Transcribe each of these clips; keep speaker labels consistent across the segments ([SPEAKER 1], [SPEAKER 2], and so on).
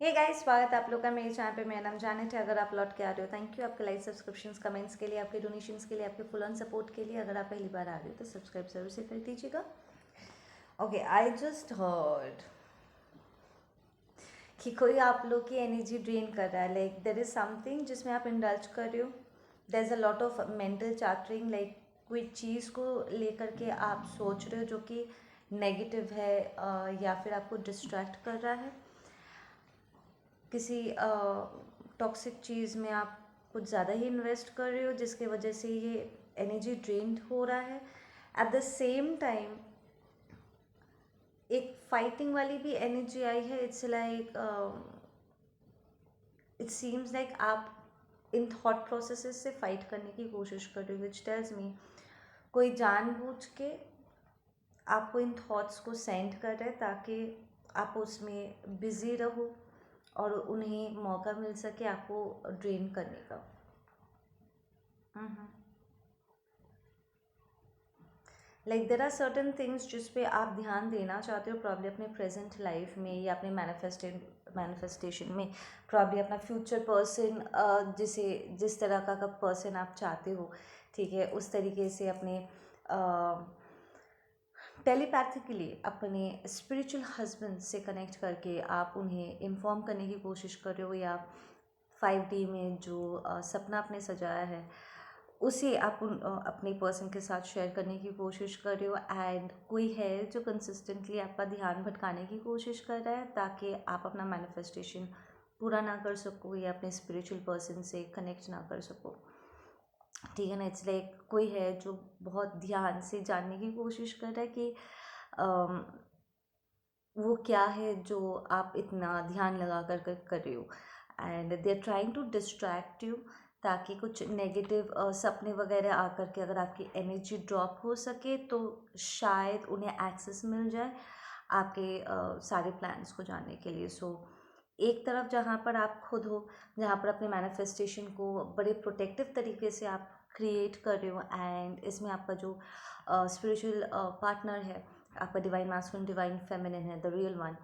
[SPEAKER 1] Hey guys, स्वागत है आप लोग का मेरे चैनल पे। मेरा नाम जानेट है। अगर आप लौट के आ रहे हो, थैंक यू आपके लाइक, सब्सक्रिप्शंस, कमेंट्स के लिए, आपके डोनेशंस के लिए, आपके फुल ऑन सपोर्ट के लिए। अगर आप पहली बार आ रहे हो तो सब्सक्राइब जरूर से कर दीजिएगा। ओके, आई जस्ट हर्ड कि कोई आप लोग की एनर्जी ड्रेन कर रहा है। लाइक देर इज समथिंग जिसमें आप इंडल्ज कर रहे हो। देर is a lot of mental chartering. Like कोई चीज़ को लेकर के आप सोच रहे हो जो कि नेगेटिव है, या फिर आपको डिस्ट्रैक्ट कर रहा है। किसी टॉक्सिक चीज़ में आप कुछ ज़्यादा ही इन्वेस्ट कर रहे हो, जिसकी वजह से ये एनर्जी ड्रेन्ड हो रहा है। एट द सेम टाइम एक फाइटिंग वाली भी एनर्जी आई है। It's like it seems like आप इन थॉट प्रोसेसेस से फाइट करने की कोशिश कर रहे हो, विच टेल्स मी कोई जानबूझ के आपको इन थॉट्स को सेंड कर रहे हैं ताकि आप उसमें बिज़ी रहो और उन्हें मौका मिल सके आपको ड्रेन करने का। Like there are certain things जिस पे आप ध्यान देना चाहते हो, प्रॉब्ली अपने प्रेजेंट लाइफ में या अपने मैनिफेस्टेशन में। प्रॉब्ली अपना फ्यूचर पर्सन, जिसे जिस तरह का पर्सन आप चाहते हो, ठीक है, उस तरीके से अपने टेलीपैथिकली अपने स्पिरिचुअल हस्बैंड से कनेक्ट करके आप उन्हें इन्फॉर्म करने की कोशिश कर रहे हो, या 5D में जो सपना आपने सजाया है उसे आप अपने पर्सन के साथ शेयर करने की कोशिश कर रहे हो। एंड कोई है जो कंसिस्टेंटली आपका ध्यान भटकाने की कोशिश कर रहा है ताकि आप अपना मैनिफेस्टेशन पूरा ना कर सको या अपने स्पिरिचुअल पर्सन से कनेक्ट ना कर सको, ठीक है ना। इट्स लाइक कोई है जो बहुत ध्यान से जानने की कोशिश कर रहा है कि वो क्या है जो आप इतना ध्यान लगा कर रहे हो। And they are trying to distract you ताकि कुछ नेगेटिव सपने वगैरह आकर के अगर आपकी एनर्जी ड्रॉप हो सके तो शायद उन्हें एक्सेस मिल जाए आपके सारे प्लान्स को जानने के लिए। सो एक तरफ जहाँ पर आप खुद हो, जहाँ पर अपने मैनिफेस्टेशन को बड़े प्रोटेक्टिव तरीके से आप क्रिएट कर रहे हो, एंड इसमें आपका जो स्पिरिचुअल पार्टनर है, आपका डिवाइन मास्कुलिन डिवाइन फेमिनिन है, द रियल वन,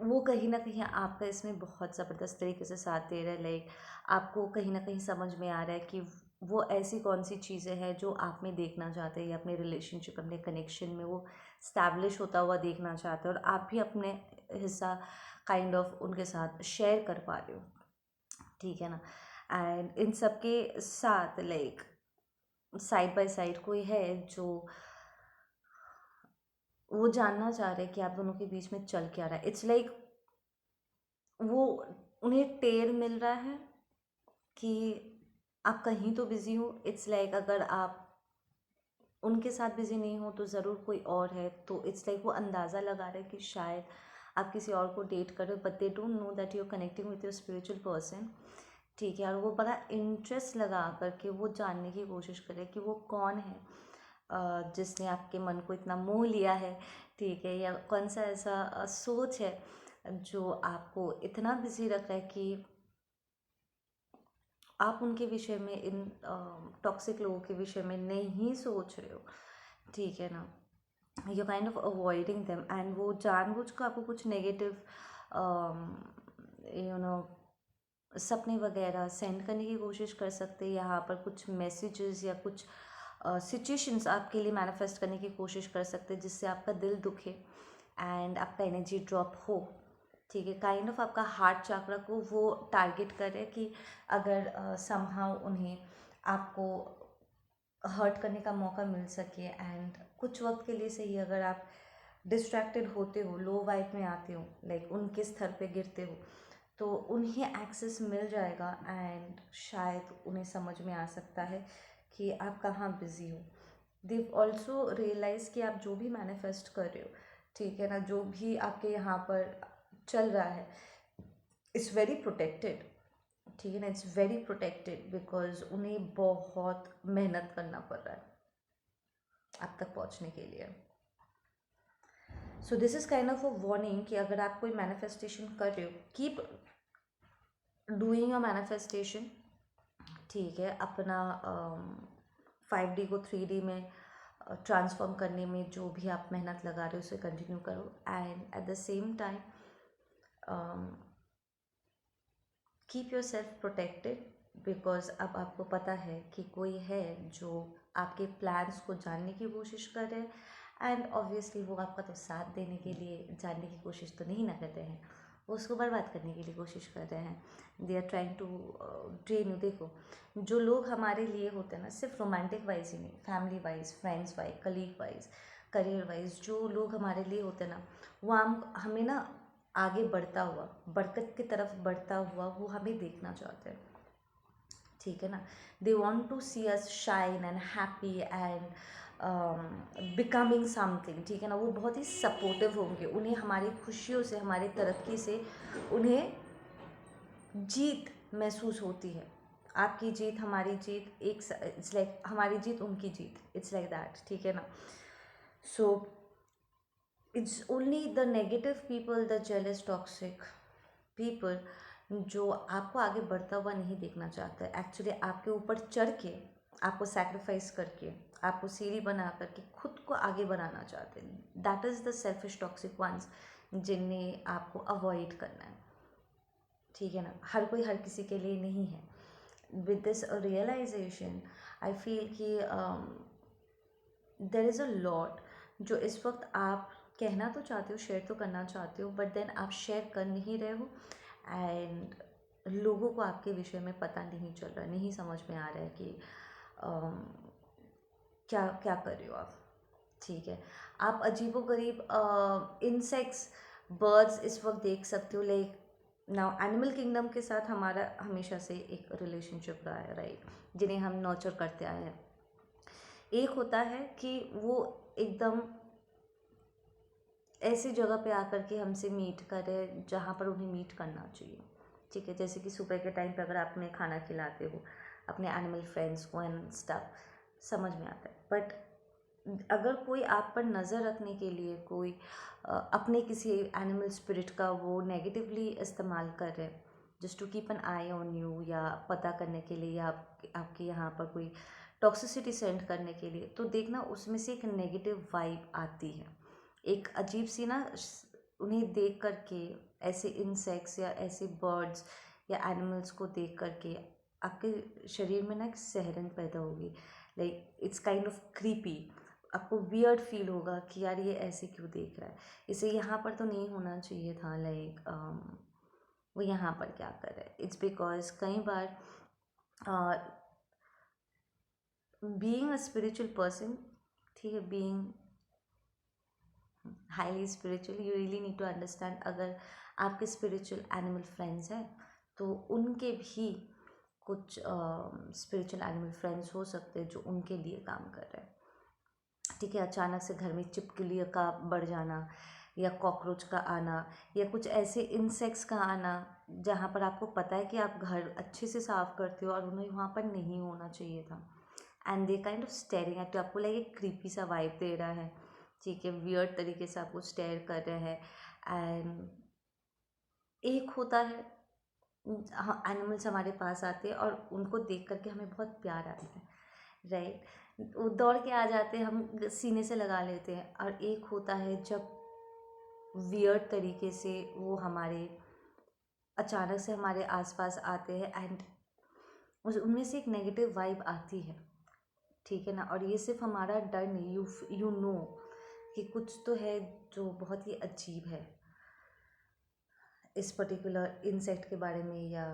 [SPEAKER 1] वो कहीं ना कहीं आपका इसमें बहुत ज़बरदस्त तरीके से साथ दे रहा है। लाइक आपको कहीं ना कहीं समझ में आ रहा है कि वो ऐसी कौन सी चीज़ें हैं जो आप में देखना चाहते हैं, या अपने रिलेशनशिप, अपने कनेक्शन में वो स्टैब्लिश होता हुआ देखना चाहते हैं, और आप भी अपने हिस्सा काइंड ऑफ उनके साथ शेयर कर पा रहे हो, ठीक है ना। एंड इन सब के साथ लाइक साइड बाय साइड कोई है जो वो जानना चाह रहे हैं कि आप दोनों के बीच में चल क्या रहा है। इट्स लाइक वो उन्हें टेर मिल रहा है कि आप कहीं तो बिज़ी हो। इट्स लाइक अगर आप उनके साथ बिज़ी नहीं हो तो ज़रूर कोई और है। तो इट्स लाइक वो अंदाज़ा लगा रहे हैं कि शायद आप किसी और को डेट कर रहे हो, but they don't know that you are connecting with your spiritual person, ठीक है। और वो बड़ा इंटरेस्ट लगा करके वो जानने की कोशिश करे कि वो कौन है जिसने आपके मन को इतना मोह लिया है, ठीक है, या कौन सा ऐसा सोच है जो आपको इतना बिजी रख रहा है कि आप उनके विषय में, इन टॉक्सिक लोगों के विषय में नहीं सोच रहे हो, ठीक है ना। You kind of avoiding them, and वो जानबूझ कर आपको कुछ नेगेटिव यू नो सपने वगैरह सेंड करने की कोशिश कर सकते हैं। यहाँ पर कुछ मैसेजेस या कुछ सिचुएशंस आपके लिए मैनिफेस्ट करने की कोशिश कर सकते हैं जिससे आपका दिल दुखे एंड आपका एनर्जी ड्रॉप हो, ठीक है। काइंड ऑफ आपका हार्ट चक्र को वो टारगेट करे कि अगर समहाउ उन्हें आपको हर्ट करने का मौका मिल सके, एंड कुछ वक्त के लिए सही अगर आप डिस्ट्रैक्टेड होते हो, लो वाइब में आते हो, लाइक उनके स्तर पे गिरते हो, तो उन्हें एक्सेस मिल जाएगा एंड शायद उन्हें समझ में आ सकता है कि आप कहाँ बिज़ी हो। दे ऑल्सो रियलाइज़ कि आप जो भी मैनिफेस्ट कर रहे हो, ठीक है ना, जो भी आपके यहाँ पर चल रहा है, इट्स वेरी प्रोटेक्टेड, ठीक है ना। इट्स वेरी प्रोटेक्टेड बिकॉज उन्हें बहुत मेहनत करना पड़ रहा है आप तक पहुँचने के लिए। So this is kind of a warning कि अगर आप कोई मैनिफेस्टेशन कर रहे हो, कीप डूइंग योर मैनिफेस्टेशन, ठीक है। अपना 5D को 3D में ट्रांसफॉर्म करने में जो भी आप मेहनत लगा रहे हो उसे कंटिन्यू करो, and at the same time keep your self protected, because अब आपको पता है कि कोई है जो आपके प्लान्स को जानने की कोशिश कर रहे हैं, एंड ऑब्वियसली वो आपका तो साथ देने के लिए जानने की कोशिश तो नहीं ना कर रहे हैं, वो उसको बर्बाद करने के लिए कोशिश कर रहे हैं। They are trying to drain you. देखो, जो लोग हमारे लिए होते हैं ना, सिर्फ रोमांटिक वाइज ही नहीं, family wise, friends wise, colleague wise, career wise, जो लोग हमारे लिए होते हैं ना, वो हमें ना आगे बढ़ता हुआ, बरकत की तरफ बढ़ता हुआ वो हमें देखना चाहते हैं, ठीक है ना। They want to see us shine and happy and becoming something, ठीक है ना। वो बहुत ही सपोर्टिव होंगे, उन्हें हमारी खुशियों से, हमारी तरक्की से उन्हें जीत महसूस होती है। आपकी जीत, हमारी जीत, एक इट्स लाइक हमारी जीत उनकी जीत, इट्स लाइक दैट, ठीक है ना। So it's only the negative people, the jealous toxic people, जो आपको आगे बढ़ता हुआ नहीं देखना चाहता है। एक्चुअली आपके ऊपर चढ़ के, आपको सैक्रिफाइस करके, आपको सीढ़ी बना करके खुद को आगे बढ़ाना चाहते हैं। That is the selfish toxic ones, जिन्हें आपको अवॉइड करना है, ठीक है ना। हर कोई हर किसी के लिए नहीं है। With this realization I feel कि देर इज़ अ लॉट जो इस वक्त आप कहना तो चाहते हो, शेयर तो करना चाहते हो, बट देन आप शेयर कर नहीं रहे हो, एंड लोगों को आपके विषय में पता नहीं चल रहा, नहीं समझ में आ रहा है कि क्या क्या कर रहे हो आप, ठीक है। आप अजीबोगरीब इंसेक्ट्स, बर्ड्स इस वक्त देख सकते हो। लाइक नाउ एनिमल किंगडम के साथ हमारा हमेशा से एक रिलेशनशिप रहा है, राइट, जिन्हें हम नर्चर करते आए हैं। एक होता है कि वो एकदम ऐसी जगह पे आकर के हमसे मीट करें जहाँ पर उन्हें मीट करना चाहिए, ठीक है। जैसे कि सुबह के टाइम पे अगर आप उन्हें खाना खिलाते हो, अपने एनिमल फ्रेंड्स को एंड स्टफ, समझ में आता है। बट अगर कोई आप पर नज़र रखने के लिए, कोई अपने किसी एनिमल स्पिरिट का वो नेगेटिवली इस्तेमाल कर रहे हैं, just to keep an eye on you, या पता करने के लिए, या आपके यहाँ पर कोई टॉक्सिसिटी सेंड करने के लिए, तो देखना उसमें से एक नेगेटिव वाइब आती है, एक अजीब सी ना। उन्हें देख करके, ऐसे इंसेक्ट्स या ऐसे बर्ड्स या एनिमल्स को देख करके आपके शरीर में ना एक सिहरन पैदा होगी। Like it's kind of creepy, आपको वियर्ड फील होगा कि यार ये ऐसे क्यों देख रहा है, इसे यहाँ पर तो नहीं होना चाहिए था। लाइक वो यहाँ पर क्या कर रहा है। इट्स बिकॉज कई बार बीइंग अ स्पिरिचुअल पर्सन, ठीक है, being highly spiritual, you really need to understand, अगर आपके स्पिरिचुअल एनिमल फ्रेंड्स हैं तो उनके भी कुछ स्पिरिचुअल एनिमल फ्रेंड्स हो सकते हैं जो उनके लिए काम कर रहे हैं, ठीक है। अचानक से घर में छिपकली का बढ़ जाना, या कॉकरोच का आना, या कुछ ऐसे इंसेक्ट्स का आना जहाँ पर आपको पता है कि आप घर अच्छे से साफ़ करते हो और उन्हें वहाँ पर नहीं होना चाहिए था, and they kind of staring at, आपको लाइक एक क्रीपी सा वाइब दे रहा है, ठीक है, वियर्ड तरीके से आपको स्टेयर कर रहे हैं। एंड एक होता है, हाँ, एनिमल्स हमारे पास आते हैं और उनको देख करके हमें बहुत प्यार आता है, राइट, वो दौड़ के आ जाते हैं, हम सीने से लगा लेते हैं। और एक होता है जब वियर्ड तरीके से वो हमारे अचानक से हमारे आसपास आते हैं, एंड उनमें से एक नेगेटिव वाइब आती है, ठीक है ना। और ये सिर्फ हमारा डर नहीं, यू नो कि कुछ तो है जो बहुत ही अजीब है इस पर्टिकुलर इंसेक्ट के बारे में या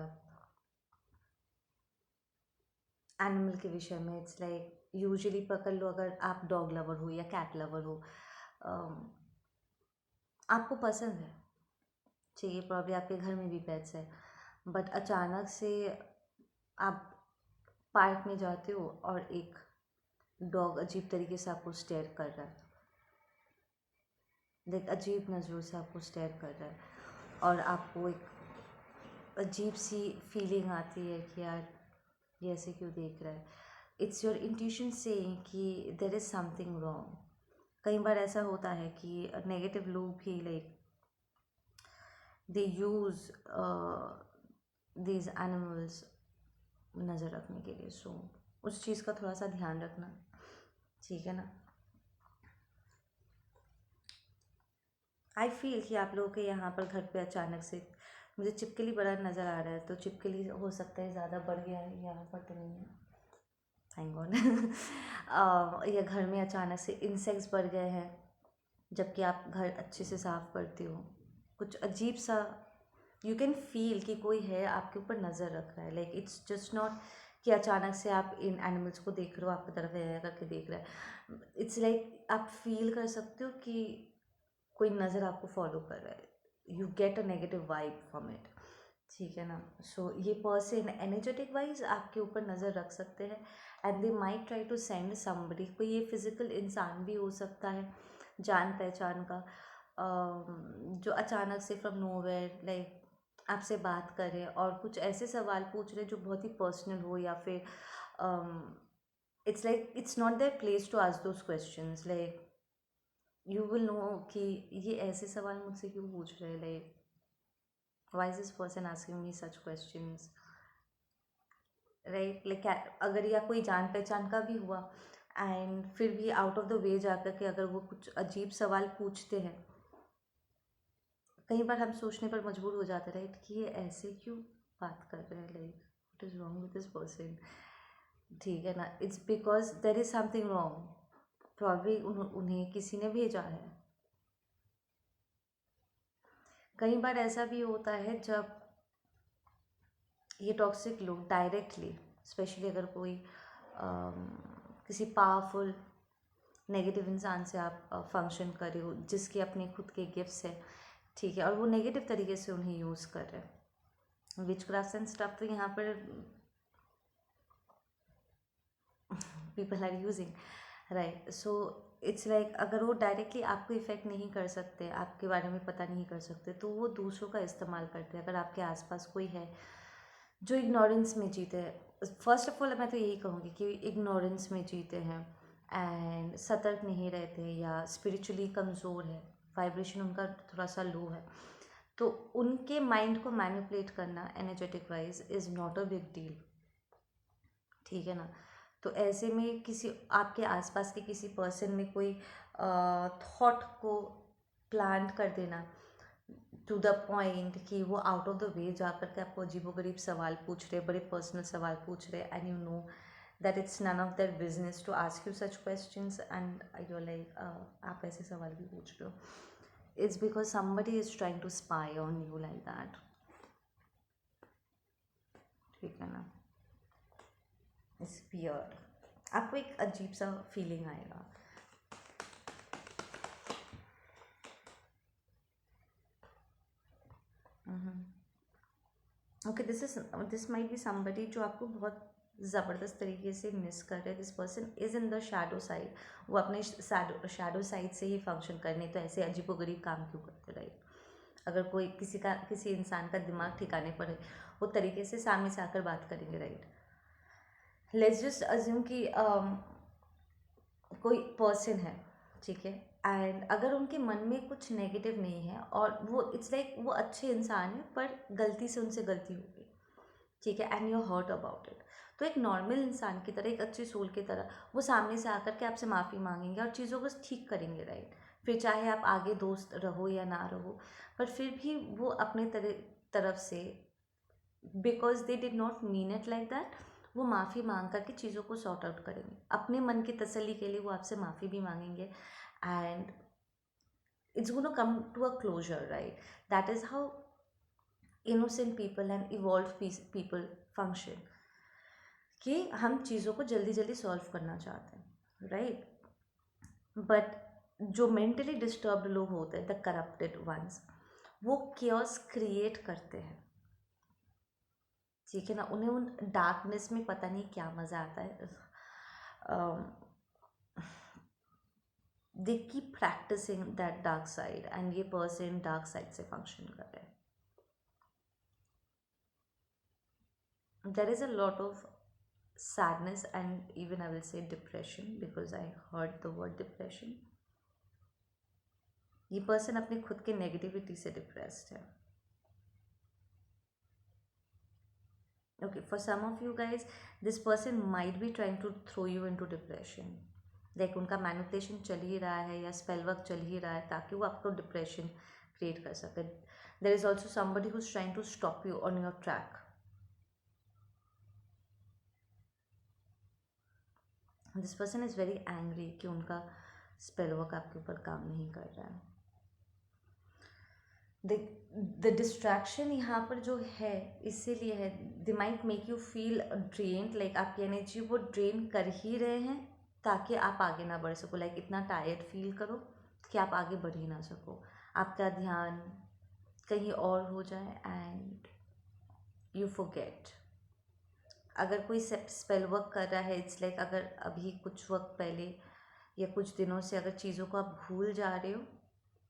[SPEAKER 1] एनिमल के विषय में। इट्स लाइक यूजुअली पकड़ लो, अगर आप डॉग लवर हो या कैट लवर हो, आपको पसंद है, चाहिए, प्रॉब्लम आपके घर में भी पेट्स है, बट अचानक से आप पार्क में जाते हो और एक डॉग अजीब तरीके से आपको स्टेयर कर रहा है, लाइक अजीब नज़रों से आपको स्टेयर कर रहा है, और आपको एक अजीब सी फीलिंग आती है कि यार ये ऐसे क्यों देख रहा है। इट्स योर इंट्यूशन सेइंग कि देयर इज़ समथिंग रॉन्ग। कई बार ऐसा होता है कि नेगेटिव लोग भी like they use these animals नज़र रखने के लिए। सो उस चीज़ का थोड़ा सा ध्यान रखना, ठीक है ना। आई फील कि आप लोगों के यहाँ पर घर पे अचानक से मुझे छिपकली बड़ा नज़र आ रहा है, तो छिपकली हो सकता है ज़्यादा बढ़ गया है, यहाँ पर तो नहीं है, थैंक गॉड। या घर में अचानक से इंसेक्ट्स बढ़ गए हैं, जबकि आप घर अच्छे से साफ करते हो। कुछ अजीब सा यू कैन फील कि कोई है आपके ऊपर नज़र रख रहा है, लाइक इट्स जस्ट नॉट कि अचानक से आप इन एनिमल्स को देख रहे हो, आपकी तरफ है करके देख रहा है। इट्स लाइक आप फील कर सकते हो कि कोई नज़र आपको फॉलो कर रहा है, you get a negative vibe from it, ठीक है ना। सो ये पर्सन एनर्जेटिक वाइज आपके ऊपर नज़र रख सकते हैं, and they might try to send somebody, कोई ये फिजिकल इंसान भी हो सकता है जान पहचान का, जो अचानक से फ्रॉम नोवेयर लाइक आपसे बात करे और कुछ ऐसे सवाल पूछ रहे जो बहुत ही पर्सनल हो, या फिर it's like it's not their place to ask those questions, like you will know कि ये ऐसे सवाल मुझसे क्यों पूछ रहे हैं, like why is this person asking me such questions, right. Like अगर या कोई जान पहचान का भी हुआ एंड फिर भी आउट ऑफ द वे जाकर के अगर वो कुछ अजीब सवाल पूछते हैं, कई बार हम सोचने पर मजबूर हो जाते हैं, राइट, कि ये ऐसे क्यों बात कर रहे हैं, like what is wrong with this person, ठीक है ना। It's because there is something wrong, probably उन्हें किसी ने भेजा है। कई बार ऐसा भी होता है जब ये टॉक्सिक लोग डायरेक्टली, स्पेशली अगर कोई किसी पावरफुल नेगेटिव इंसान से आप फंक्शन कर रहे हो जिसके अपने खुद के गिफ्ट्स है, ठीक है, और वो नेगेटिव तरीके से उन्हें यूज़ कर रहे हैं, विच क्राफ्ट एंड स्टफ, तो यहाँ पर people are using, right. So it's like अगर वो डायरेक्टली आपको इफ़ेक्ट नहीं कर सकते, आपके बारे में पता नहीं कर सकते, तो वो दूसरों का इस्तेमाल करते हैं। अगर आपके आसपास कोई है जो इग्नोरेंस में जीते हैं, फर्स्ट ऑफ ऑल मैं तो यही कहूँगी कि इग्नोरेंस में जीते हैं एंड सतर्क नहीं रहते, या स्पिरिचुअली कमज़ोर है, वाइब्रेशन उनका थोड़ा सा लो है, तो उनके माइंड को मैनिपुलेट करना energetic wise is not a big deal, ठीक है ना। तो ऐसे में किसी आपके आसपास के किसी पर्सन में कोई थॉट को प्लांट कर देना टू द पॉइंट कि वो आउट ऑफ द वे जा कर के आपको अजीबोगरीब सवाल पूछ रहे, बड़े पर्सनल सवाल पूछ रहे, and you know that it's none of their business to ask you such questions, and you like आप ऐसे सवाल भी पूछ रहे हो, it's because somebody is trying to spy on you like that, ठीक है ना। इट्स वियर्ड, आपको एक अजीब सा फीलिंग आएगा। Okay, this might be somebody जो आपको बहुत ज़बरदस्त तरीके से मिस कर रहे हैं, this person is in the shadow side, वो अपने शैडो साइड से ही फंक्शन करने, तो ऐसे अजीबोगरीब काम क्यों करते, राइट। अगर कोई किसी इंसान का दिमाग ठिकाने पर है, वो तरीके से सामने से आकर बात करेंगे, राइट। लेट्स जस्ट अज्यूम कि कोई पर्सन है, ठीक है, एंड अगर उनके मन में कुछ नेगेटिव नहीं है और वो इट्स लाइक वो अच्छे इंसान है पर गलती से उनसे गलती हो गई, ठीक है, and you hurt about it, तो एक नॉर्मल इंसान की तरह, एक अच्छी सोल की तरह वो सामने से आकर के आपसे माफ़ी मांगेंगे और चीज़ों को ठीक करेंगे, राइट। फिर चाहे आप आगे दोस्त रहो या ना रहो, पर फिर भी वो अपने तरफ से, because they did not mean it like that, वो माफ़ी मांग करके चीज़ों को सॉर्ट आउट करेंगे, अपने मन की तसल्ली के लिए वो आपसे माफ़ी भी मांगेंगे, and it's going to come to a closure, right? That is how innocent people and evolved people function, कि हम चीज़ों को जल्दी जल्दी सॉल्व करना चाहते हैं, राइट। बट जो मेंटली डिस्टर्ब्ड लोग होते हैं, द करप्टेड वंस, वो chaos क्रिएट करते हैं, ठीक है ना। उन्हें उन डार्कनेस में पता नहीं क्या मज़ा आता है, they keep practicing that dark side, and ये पर्सन डार्क साइड से फंक्शन कर रहे हैं। There is a lot of sadness and even I will say depression, because I heard the word depression. ये पर्सन अपने खुद के नेगेटिविटी से डिप्रेस्ड है। Okay, for some of you guys, this person might be trying to throw you into depression. Like उनका manipulation चल ही रहा है या स्पेल वर्क चल ही रहा है ताकि वो आपको डिप्रेशन क्रिएट कर सके. There is also somebody who is trying to stop you on your track. This person is very angry कि उनका स्पेल वर्क आपके ऊपर काम नहीं कर रहा है. द डिस्ट्रैक्शन यहाँ पर जो है इसीलिए है, they might make you feel drained, like आपकी एनर्जी वो ड्रेन कर ही रहे हैं ताकि आप आगे ना बढ़ सको. लाइक इतना टायर्ड फील करो कि आप आगे बढ़ ही ना सको, आपका ध्यान कहीं और हो जाए एंड यू फॉरगेट. अगर कोई स्पेल वर्क कर रहा है, इट्स लाइक अगर अभी कुछ वक्त पहले या कुछ दिनों से अगर चीज़ों को आप भूल जा रहे हो,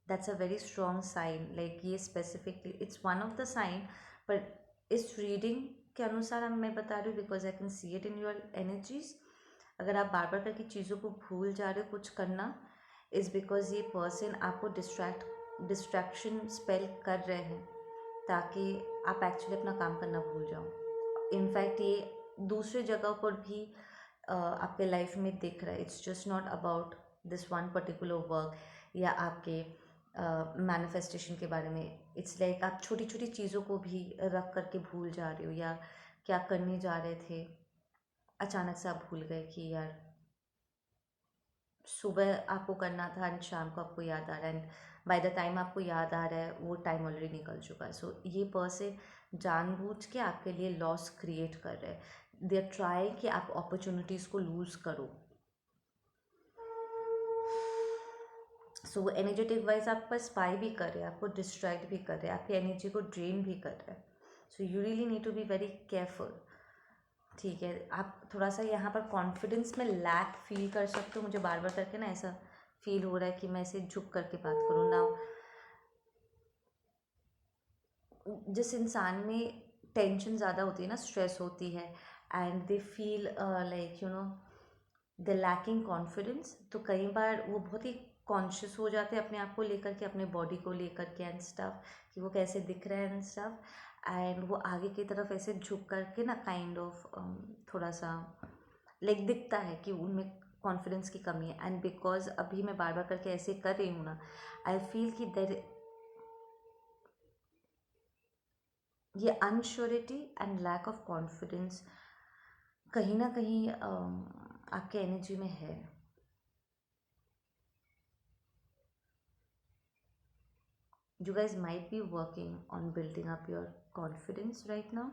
[SPEAKER 1] that's a very strong sign. Like ये specifically it's one of the sign, but इस रीडिंग के अनुसार मैं बता रही हूँ because I can see it in your energies. अगर आप बार बार करके चीज़ों को भूल जा रहे हो कुछ करना, इज़ बिकॉज ये पर्सन आपको डिस्ट्रैक्शन स्पेल कर रहे हैं ताकि आप एक्चुअली अपना काम करना भूल जाओ. इनफैक्ट ये दूसरे जगह पर भी आपके लाइफ में दिख रहा है. It's just not about this one particular work या आपके मैनिफेस्टेशन के बारे में. इट्स लाइक आप छोटी छोटी चीज़ों को भी रख करके भूल जा रहे हो, या क्या करने जा रहे थे अचानक से आप भूल गए कि यार सुबह आपको करना था एंड शाम को आपको याद आ रहा है, एंड बाय द टाइम आपको याद आ रहा है वो टाइम ऑलरेडी निकल चुका है. सो ये पर्सन जानबूझ के आपके लिए लॉस क्रिएट कर रहे हैं. दे आर ट्राई कि आप अपॉर्चुनिटीज़ को लूज़ करो. सो वो एनर्जेटिक वाइज आपका स्पाई भी कर रहे हैं, आपको डिस्ट्रैक्ट भी कर रहे हैं, आपकी एनर्जी को ड्रेन भी कर रहे हैं. So you really need to be very careful. ठीक है, आप थोड़ा सा यहाँ पर कॉन्फिडेंस में लैक फील कर सकते हो. मुझे बार बार करके ना ऐसा फील हो रहा है कि मैं इसे झुक करके बात करूँ ना. जिस इंसान में टेंशन ज़्यादा होती है ना, स्ट्रेस होती है, and they feel like they lacking confidence, तो कई बार वो बहुत ही कॉन्शियस हो जाते हैं अपने आप को लेकर के, अपने बॉडी को लेकर के एंड स्टफ, कि वो कैसे दिख रहे हैं एंड स्टफ. एंड वो आगे की तरफ ऐसे झुक करके ना काइंड ऑफ थोड़ा सा लाइक दिखता है कि उनमें कॉन्फिडेंस की कमी है. एंड बिकॉज अभी मैं बार बार करके ऐसे कर रही हूँ ना, आई फील कि देर ये unsurety and lack of confidence कहीं ना कहीं आपके एनर्जी में है. You guys might be working on building up your confidence right now,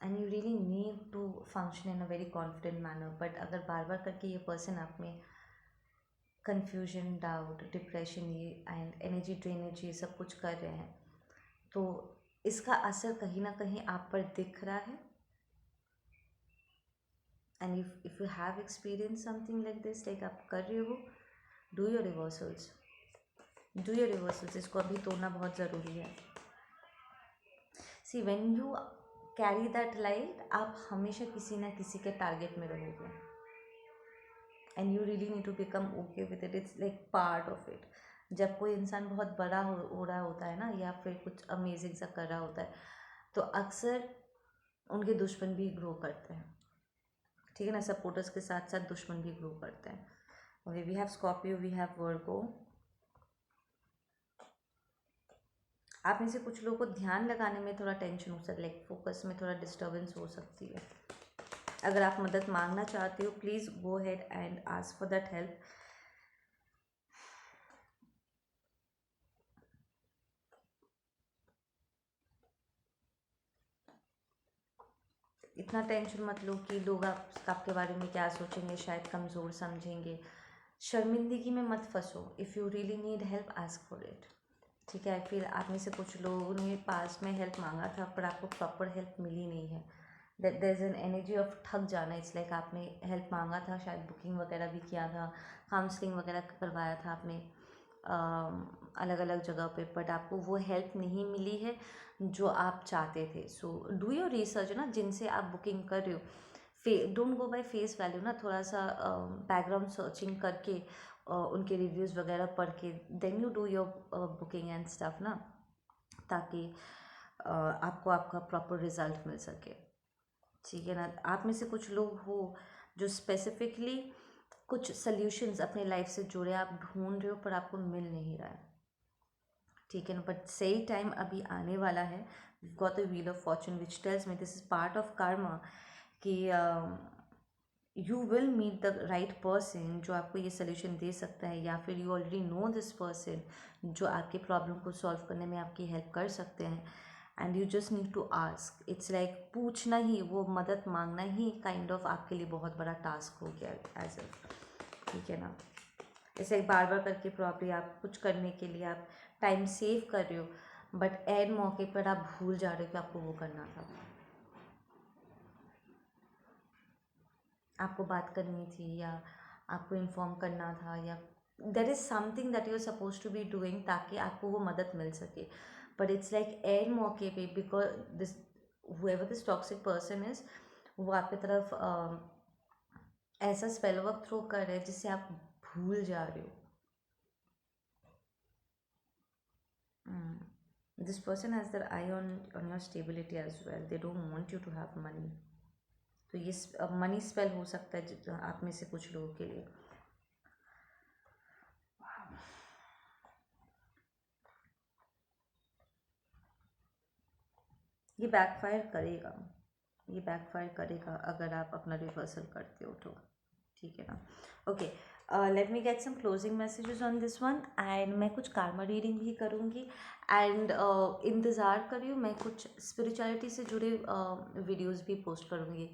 [SPEAKER 1] and you really need to function in a very confident manner. But अगर बार बार करके ये पर्सन आप में confusion, doubt, depression ये एंड एनर्जी ड्रेनेज ये सब कुछ कर रहे हैं, तो इसका असर कहीं ना कहीं आप पर दिख रहा है. And if you have experience something like this, like आप कर रहे हो, डू योर रिवर्सल्स. इसको अभी तोड़ना बहुत ज़रूरी है. See when you carry that light, आप हमेशा किसी ना किसी के टारगेट में रहोगे, and you really need to become okay with it. It's like part of it. जब कोई इंसान बहुत बड़ा हो रहा होता है ना, या फिर कुछ अमेजिंग सा कर रहा होता है, तो अक्सर उनके दुश्मन भी ग्रो करते हैं. ठीक है ना, सपोर्टर्स के साथ साथ दुश्मन भी ग्रो करते हैं. Okay, we have Scorpio, we have Virgo. आप में से कुछ लोगों को ध्यान लगाने में थोड़ा टेंशन हो सकता है, लाइक फोकस में थोड़ा डिस्टर्बेंस हो सकती है. अगर आप मदद मांगना चाहते हो, please go head and ask for that help. इतना टेंशन मत लो कि लोग आपके बारे में क्या सोचेंगे, शायद कमज़ोर समझेंगे. शर्मिंदगी में मत फंसो. If you really need help, ask for it. ठीक है, फिर आप में से कुछ लोगों ने पास में हेल्प मांगा था पर आपको प्रॉपर हेल्प मिली नहीं है. There is an energy of थक जाना. इट्स लाइक आपने हेल्प मांगा था, शायद बुकिंग वगैरह भी किया था, काउंसलिंग वगैरह करवाया था आपने अलग अलग जगह पे, बट आपको वो हेल्प नहीं मिली है जो आप चाहते थे. सो डू योर रिसर्च ना, जिनसे आप बुकिंग कर रहे हो. Don't go by face value ना, थोड़ा सा बैकग्राउंड सर्चिंग करके उनके रिव्यूज़ वगैरह पढ़ के then you do your booking and stuff ना, ताकि आपको आपका प्रॉपर रिजल्ट मिल सके. ठीक है ना. आप में से कुछ लोग हो जो स्पेसिफिकली कुछ सल्यूशंस अपने लाइफ से जुड़े आप ढूंढ रहे हो पर आपको मिल नहीं रहा है, ठीक है ना। बट सही टाइम अभी आने वाला है। Got the wheel of fortune which tells me this is part of karma कि you will meet the right person जो आपको ये सोल्यूशन दे सकता है, या फिर you already know this person जो आपके प्रॉब्लम को सॉल्व करने में आपकी हेल्प कर सकते हैं। And you just need to ask, it's like पूछना ही, वो मदद मांगना ही काइंड ऑफ आपके लिए बहुत बड़ा टास्क हो गया एज ए, ठीक है ना। ऐसे बार बार करके प्रॉब्लम आप कुछ करने के लिए आप टाइम सेव कर रहे हो, बट एंड मौके पर आप भूल जा रहे हो कि आपको वो करना था, आपको बात करनी थी, या आपको इन्फॉर्म करना था, या there is something that you are suppose to be doing ताकि आपको वो मदद मिल सके। बट इट्स लाइक एंड मौके पे because this whoever this toxic person is, वो आपकी तरफ ऐसा स्पेल वर्क थ्रो कर रहे हैं जिससे आप भूल जा रहे हो। This person has their eye on your stability as well. They don't want you to have money. तो ये मनी स्पेल हो सकता है आप में से कुछ लोगों के लिए। ये बैकफायर करेगा, ये बैकफायर करेगा अगर आप अपना रिवर्सल करते हो तो, ठीक है ना। Okay, let me get some closing messages on this one, and मैं कुछ कार्मा रीडिंग भी करूँगी। एंड इंतज़ार करियो, मैं कुछ स्पिरिचुअलिटी से जुड़े वीडियोस भी पोस्ट करूँगी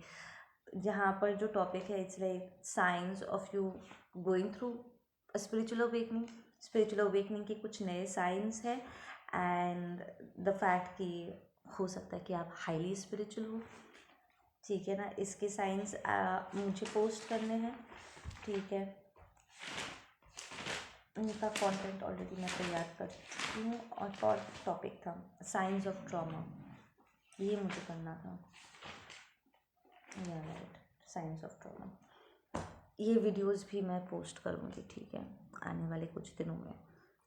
[SPEAKER 1] जहाँ पर जो टॉपिक है it's like science of you going through a spiritual awakening. Spiritual awakening के कुछ नए साइंस है, एंड द फैक्ट कि हो सकता है कि आप हाईली स्पिरिचुअल हो, ठीक है ना। इसके साइंस मुझे पोस्ट करने हैं, ठीक है। उनका कंटेंट ऑलरेडी मैं तैयार कर चुकी हूँ, और कौन टॉपिक था साइंस ऑफ ट्रॉमा, ये मुझे करना था, या राइट, साइंस ऑफ ट्रॉमा। ये वीडियोस भी मैं पोस्ट करूँगी, ठीक है, आने वाले कुछ दिनों में।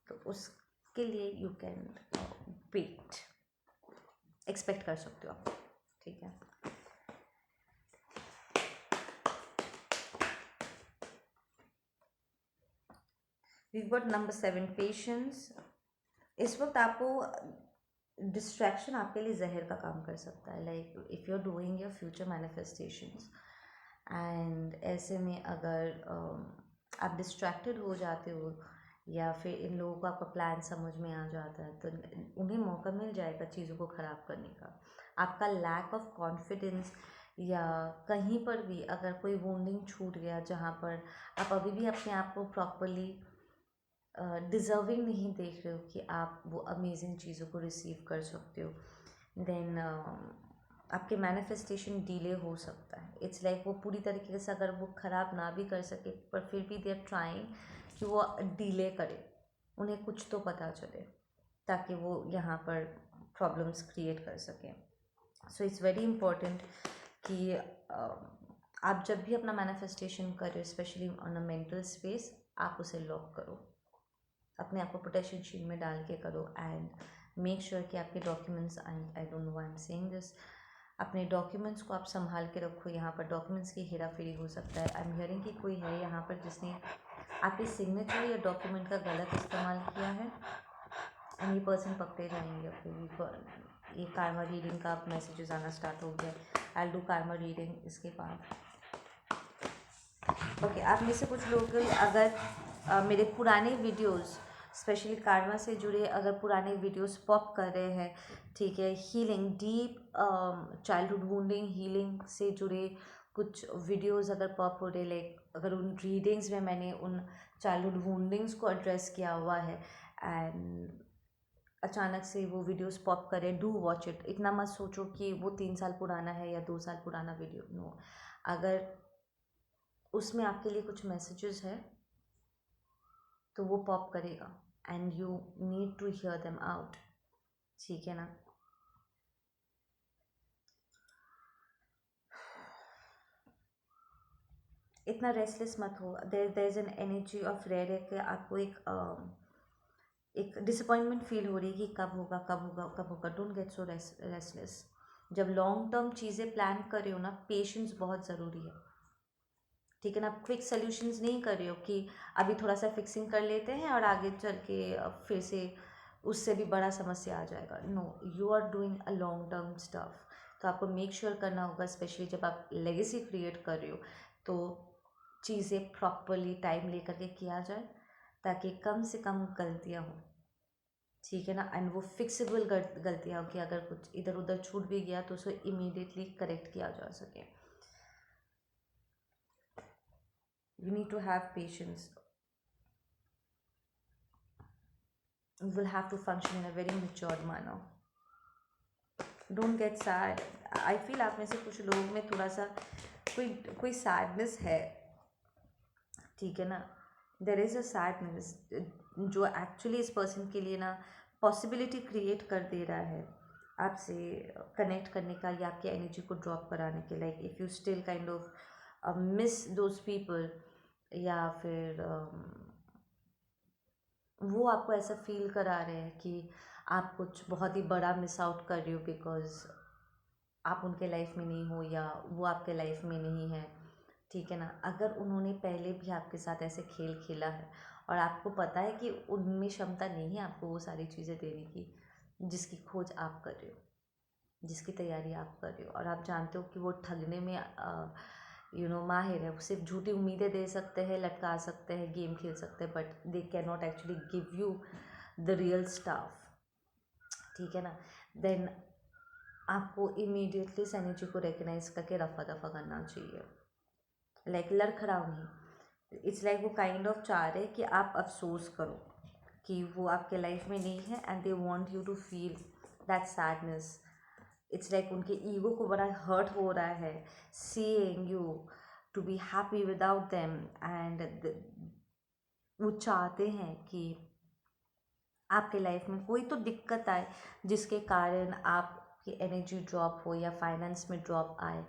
[SPEAKER 1] तो उसके लिए यू कैन वेट, एक्सपेक्ट कर सकते हो आप, ठीक है। We got number 7 patience. इस वक्त आपको डिस्ट्रैक्शन आपके लिए जहर का काम कर सकता है, like if you are doing your future manifestations, and ऐसे में अगर आप डिस्ट्रैक्टेड हो जाते हो, या फिर इन लोगों को आपका प्लान समझ में आ जाता है, तो उन्हें मौका मिल जाएगा चीज़ों को ख़राब करने का। आपका लैक ऑफ कॉन्फिडेंस, या कहीं पर भी अगर कोई वुंडिंग छूट गया जहाँ पर आप अभी भी अपने आप को प्रॉपरली डिज़र्विंग नहीं देख रहे हो कि आप वो अमेजिंग चीज़ों को रिसीव कर सकते हो, देन आपके मैनिफेस्टेशन डिले हो सकता है। इट्स लाइक वो पूरी तरीके से अगर वो ख़राब ना भी कर सके, पर फिर भी दे आर ट्राइंग कि वो डिले करे, उन्हें कुछ तो पता चले ताकि वो यहाँ पर प्रॉब्लम्स क्रिएट कर सकें। सो इट्स वेरी इम्पॉर्टेंट कि आप जब भी अपना मैनिफेस्टेशन करें, specially on a mental space, आप उसे लॉक करो, अपने आप को प्रोटेक्शन शील्ड में डाल के करो, एंड मेक श्योर कि आपके documents, I don't know why I am saying this, अपने डॉक्यूमेंट्स को आप संभाल के रखो। यहाँ पर डॉक्यूमेंट्स की हेरा फेरी हो सकता है। आई एम हियरिंग कि कोई है यहाँ पर जिसने आपके सिग्नेचर या डॉक्यूमेंट का गलत इस्तेमाल किया है, एंड ये पर्सन पकड़े जाएंगे। ये कार्मा रीडिंग का मैसेजेस आना स्टार्ट हो गया। I will do Karma reading इसके बाद। ओके, आप में से कुछ लोग अगर मेरे पुराने वीडियोस स्पेशली कार्मा से जुड़े अगर पुराने वीडियोस पॉप कर रहे हैं, ठीक है, healing, deep childhood winding healing से जुड़े कुछ वीडियोस अगर पॉप हो रहे, लाइक अगर उन रीडिंग्स में मैंने उन चाइल्डहुड वुंडिंग्स को एड्रेस किया हुआ है, एंड अचानक से वो वीडियोस पॉप करें, डू वॉच इट। इतना मत सोचो कि वो 3 साल पुराना है या 2 साल पुराना वीडियो, नो। अगर उसमें आपके लिए कुछ मैसेजेस है तो वो पॉप करेगा, and you need to hear them out, ठीक है ना। इतना रेस्टलेस मत हो। There is an energy of rare है कि आपको एक डिसअपॉइंटमेंट फील हो रही है कि कब होगा कब होगा कब होगा। Don't get so restless. जब लॉन्ग टर्म चीज़ें प्लान कर रहे हो ना, पेशेंस बहुत ज़रूरी है। ठीक है ना। आप क्विक सोल्यूशंस नहीं कर रहे हो कि अभी थोड़ा सा फिक्सिंग कर लेते हैं और आगे चल के फिर से उससे भी बड़ा समस्या आ जाएगा। No, you are doing a long term stuff. तो आपको मेक श्योर करना होगा, स्पेशली जब आप लेगेसी क्रिएट कर रहे हो, तो चीज़ें प्रॉपरली टाइम लेकर के किया जाए ताकि कम से कम गलतियाँ हों, ठीक है ना। एंड वो फिक्सेबल गलतियाँ हो कि अगर कुछ इधर उधर छूट भी गया तो उसे इमीडिएटली करेक्ट किया जा सके। You need to have patience. You will have to function in a very matured manner. Don't get sad. I feel आप में से कुछ लोग में थोड़ा सा कोई कोई सैडनेस है, ठीक है ना। देर इज़ अ सैडनेस जो एक्चुअली इस पर्सन के लिए ना पॉसिबिलिटी क्रिएट कर दे रहा है आपसे कनेक्ट करने का या आपकी एनर्जी को ड्रॉप कराने के। Like if you still kind of miss those people, या फिर वो आपको ऐसा फील करा रहे हैं कि आप कुछ बहुत ही बड़ा मिस आउट कर रहे हो बिकॉज आप उनके लाइफ में नहीं हो या वो आपके लाइफ में नहीं है, ठीक है ना। अगर उन्होंने पहले भी आपके साथ ऐसे खेल खेला है और आपको पता है कि उनमें क्षमता नहीं है आपको वो सारी चीज़ें देने की जिसकी खोज आप कर रहे हो, जिसकी तैयारी आप कर रहे हो, और आप जानते हो कि वो ठगने में माहिर है, वो सिर्फ झूठी उम्मीदें दे सकते हैं, लटका सकते हैं, गेम खेल सकते हैं, but they can not actually give you the real staff, ठीक है ना। देन आपको इमीडिएटली इस एनर्जी को रिकग्नाइज करके रफा दफा करना चाहिए। लाइक लड़खड़ाओ नहीं, इट्स लाइक वो काइंड ऑफ चाह रहे कि आप अफसोस करो कि वो आपके लाइफ में नहीं है and they want you to feel that sadness. It's like उनके ईगो को बड़ा हर्ट हो रहा है seeing you to be happy without them, and वो चाहते हैं कि आपके लाइफ में कोई तो दिक्कत आए जिसके कारण आपकी एनर्जी ड्रॉप हो या फाइनेंस में ड्रॉप आए,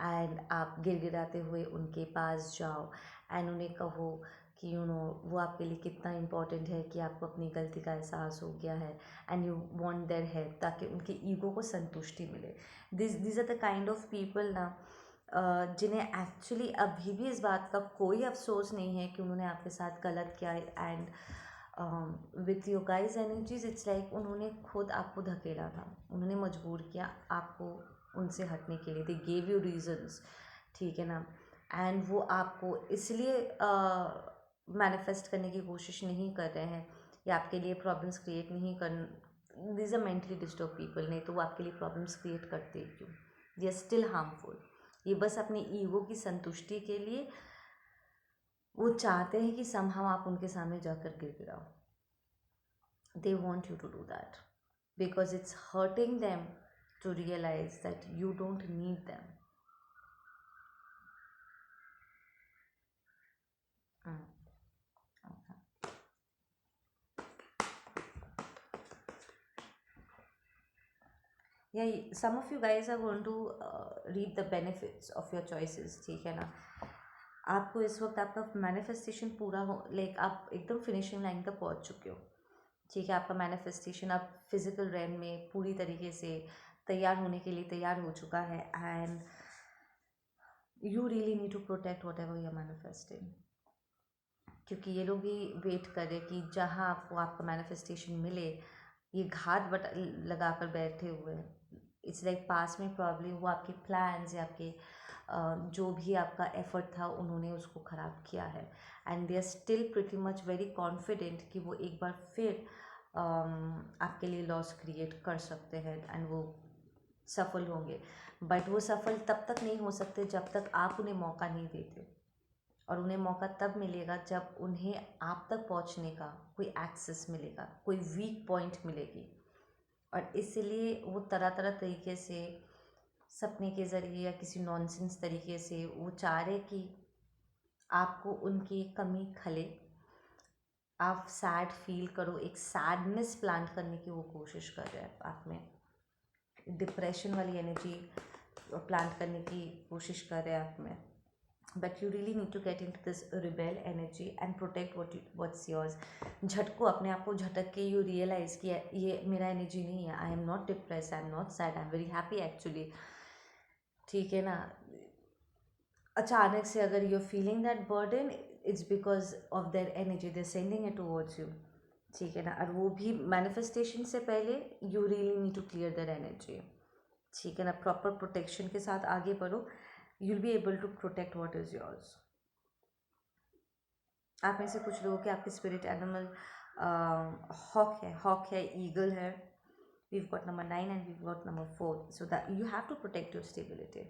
[SPEAKER 1] एंड आप गिड़गिड़ाते हुए उनके पास जाओ एंड उन्हें कहो कि वो आपके लिए कितना इम्पोर्टेंट है, कि आपको अपनी गलती का एहसास हो गया है and you want their help ताकि उनके ईगो को संतुष्टि मिले। This are the kind of people ना जिन्हें एक्चुअली अभी भी इस बात का कोई अफसोस नहीं है कि उन्होंने आपके साथ गलत किया। And with your guys energies it's like उन्होंने खुद आपको धकेला था, उन्होंने मजबूर किया आपको उनसे हटने के लिए, दे गेव यू रीजंस, ठीक है ना। एंड वो आपको इसलिए मैनिफेस्ट करने की कोशिश नहीं कर रहे हैं या आपके लिए प्रॉब्लम्स क्रिएट नहीं कर, this are mentally disturb people, नहीं तो वो आपके लिए प्रॉब्लम्स क्रिएट करते ही क्यों, दे आर स्टिल हार्मफुल। ये बस अपने ईगो की संतुष्टि के लिए वो चाहते हैं कि समहाउ आप उनके सामने जाकर गिड़गिड़ाओ। They want you to do that because it's hurting them to realise that you don't need them. Yeah, some of you guys are going to reap the benefits of your choices, ठीक है ना। आपको इस वक्त आपका manifestation पूरा हो, like आप एकदम फिनिशिंग लाइन तक पहुंच चुके हो, ठीक है। आपका मैनिफेस्टेशन अब फिजिकल रेन में पूरी तरीके से तैयार होने के लिए तैयार हो चुका है, and you really need to protect whatever you are manifesting, क्योंकि ये लोग भी वेट कर रहे कि जहाँ आपको आपका मैनिफेस्टेशन मिले, ये घात लगा कर बैठे हुए हैं। इट्स लाइक पास में प्रॉब्लम वो आपके प्लान्स या आपके जो भी आपका एफर्ट था उन्होंने उसको ख़राब किया है, and they are still pretty much very confident कि वो एक बार फिर आपके लिए लॉस क्रिएट कर सकते हैं एंड वो सफल होंगे। बट वो सफल तब तक नहीं हो सकते जब तक आप उन्हें मौका नहीं देते, और उन्हें मौका तब मिलेगा जब उन्हें आप तक पहुंचने का कोई एक्सेस मिलेगा, कोई वीक पॉइंट मिलेगी। और इसलिए वो तरह तरह तरीके से सपने के ज़रिए या किसी नॉनसेंस तरीके से वो चाह रहे कि आपको उनकी कमी खले, आप सैड फील करो, एक सैडनेस प्लांट करने की वो कोशिश कर रहे हैं आप में, डिप्रेशन वाली एनर्जी प्लांट करने की कोशिश कर रहे हैं आप में। But you really need to get into this rebel energy and protect what's yours. झटको अपने आप को झटक के यू रियलाइज़ कि ये मेरा एनर्जी नहीं है, I am not depress, I am not sad, I am very happy actually, ठीक है ना। अचानक से अगर you feeling that burden, it's because of their energy, they sending it towards you. ठीक है ना, और वो भी मैनिफेस्टेशन से पहले you really need to clear their energy. ठीक है ना, प्रॉपर प्रोटेक्शन के साथ आगे बढ़ो, you will be able to protect what is yours. आप में से कुछ लोगों के आपके स्पिरिट एनिमल हॉक है, ईगल है। we've got number 9 and we've got number 4, so that you have to protect your stability.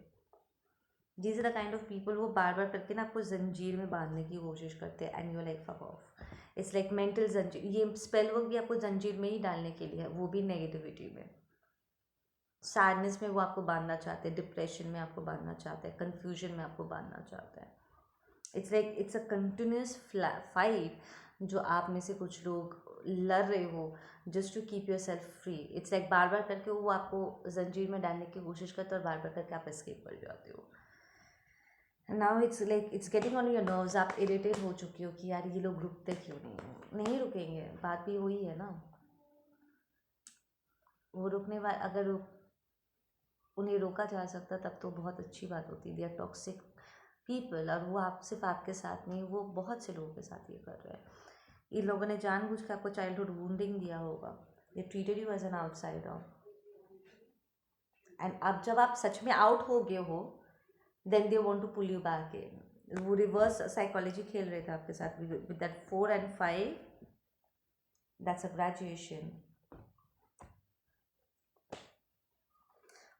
[SPEAKER 1] these are the kind of people वो बार बार करके ना आपको जंजीर में बांधने की कोशिश करते हैं, and you like fuck off. It's like mental जंजीर, ये स्पेल वर्क भी आपको जंजीर में ही डालने के लिए है, वो भी नेगेटिविटी में, सैडनेस में वो आपको बांधना चाहते हैं, डिप्रेशन में आपको बांधना चाहते हैं, कन्फ्यूजन में आपको बांधना चाहते हैं। It's like it's a continuous fight जो आप में से कुछ लोग लड़ रहे हो just to keep yourself free. It's like बार बार करके वो आपको जंजीर में डालने की कोशिश करते हैं और बार बार करके आप एस्केप कर जाते हो। Now it's like it's getting on your nerves, आप इरिटेट हो चुकी हो कि यार ये लोग रुकते क्यों नहीं रुकेंगे, बात भी वही है ना। वो रुकने वाले अगर उन्हें रोका जा सकता तब तो बहुत अच्छी बात होती। दे आर टॉक्सिक पीपल, और वो आप सिर्फ आपके साथ नहीं, वो बहुत से लोगों के साथ ये कर रहे हैं। इन लोगों ने जानबूझ के आपको चाइल्डहुड वुंडिंग दिया होगा, they treated you as an outsider, and अब जब आप सच में आउट हो गए हो then they want to pull you back in. वो रिवर्स साइकोलॉजी खेल रहे थे आपके साथ with that 4 and 5, that's a graduation.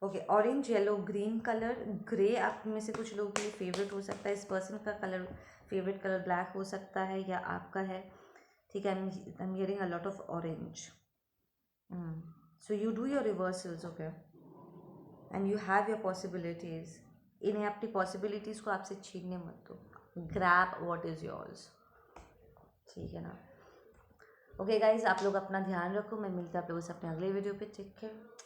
[SPEAKER 1] Okay, orange, yellow, green colour, grey आप में से कुछ लोगों के लिए फेवरेट हो सकता है। इस पर्सन का कलर फेवरेट कलर ब्लैक हो सकता है या आपका है। ठीक है, I am hearing a lot of orange. So you do your reversals, okay, and you have your possibilities. इन्हें अपनी पॉसिबिलिटीज़ को आपसे छीनने मत दो, ग्रैब व्हाट इज़ योर्स। ठीक है ना। ओके गाइज, आप लोग अपना ध्यान रखो, मैं मिलता आप लोगों से अपने अगले वीडियो पे। Take care.